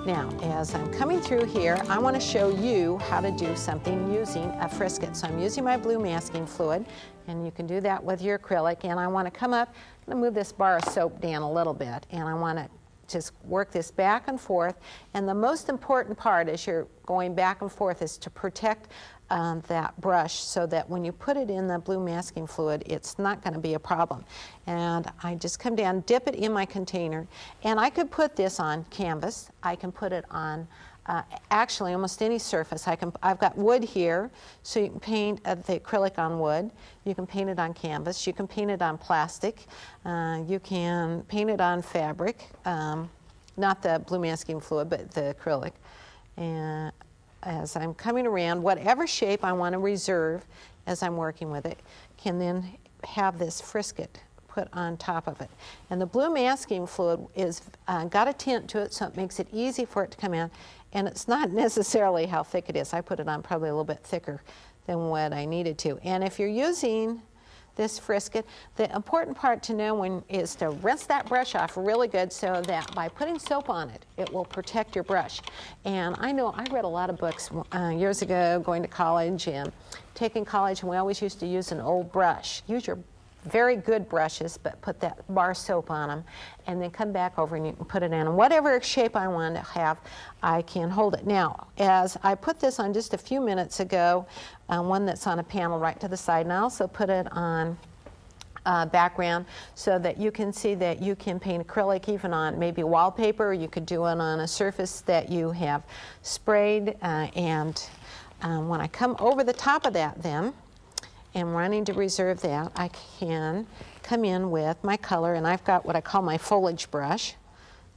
Now, as I'm coming through here, I want to show you how to do something using a Frisket. So I'm using my blue masking fluid, and you can do that with your acrylic. And I want to come up, I'm going to move this bar of soap down a little bit, and I want to just work this back and forth. And the most important part as you're going back and forth is to protect that brush so that when you put it in the blue masking fluid, it's not going to be a problem. And I just come down, dip it in my container, and I could put this on canvas. I can put it on actually almost any surface. I've got wood here, so you can paint the acrylic on wood. You can paint it on canvas. You can paint it on plastic. You can paint it on fabric, not the blue masking fluid, but the acrylic. And as I'm coming around, whatever shape I want to reserve as I'm working with it, can then have this Frisket put on top of it. And the blue masking fluid is got a tint to it, so it makes it easy for it to come in. And it's not necessarily how thick it is. I put it on probably a little bit thicker than what I needed to. And if you're using this Frisket, the important part to know is to rinse that brush off really good so that by putting soap on it, it will protect your brush. And I know I read a lot of books years ago going to college and taking college, and we always used to use an old brush. Use your very good brushes, but put that bar soap on them, and then come back over and you can put it in. And whatever shape I want to have, I can hold it. Now, as I put this on just a few minutes ago, one that's on a panel right to the side, and I also put it on background so that you can see that you can paint acrylic even on maybe wallpaper. You could do it on a surface that you have sprayed, and when I come over the top of that then, and wanting to reserve that, I can come in with my color, and I've got what I call my foliage brush.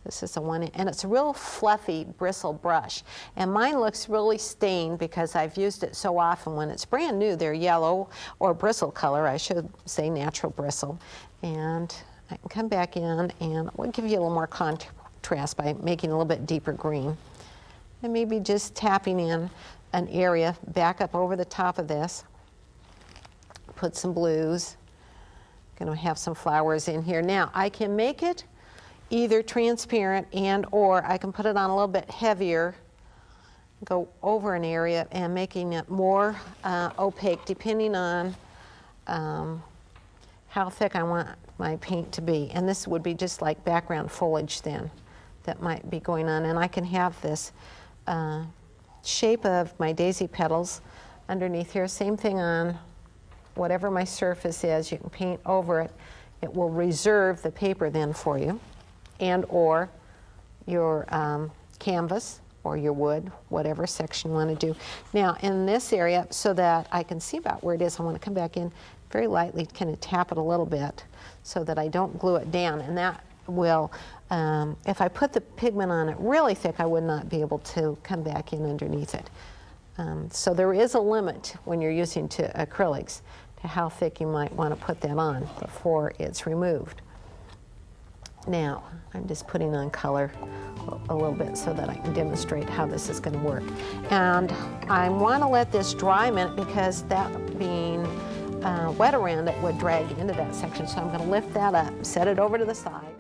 This is the one, and it's a real fluffy bristle brush. And mine looks really stained because I've used it so often. When it's brand new, they're yellow or bristle color. I should say natural bristle. And I can come back in, and we'll give you a little more contrast by making a little bit deeper green. And maybe just tapping in an area back up over the top of this. Put some blues. Going to have some flowers in here. Now, I can make it either transparent and or I can put it on a little bit heavier, go over an area and making it more opaque depending on how thick I want my paint to be. And this would be just like background foliage then that might be going on. And I can have this shape of my daisy petals underneath here. Same thing on whatever my surface is, you can paint over it. It will reserve the paper then for you, and or your canvas or your wood, whatever section you want to do. Now in this area, so that I can see about where it is, I want to come back in very lightly, kind of tap it a little bit so that I don't glue it down. And that will, if I put the pigment on it really thick, I would not be able to come back in underneath it. So there is a limit when you're using acrylics to how thick you might want to put that on before it's removed. Now, I'm just putting on color a little bit so that I can demonstrate how this is going to work. And I want to let this dry a minute because that being wet around it would drag into that section. So I'm going to lift that up, set it over to the side.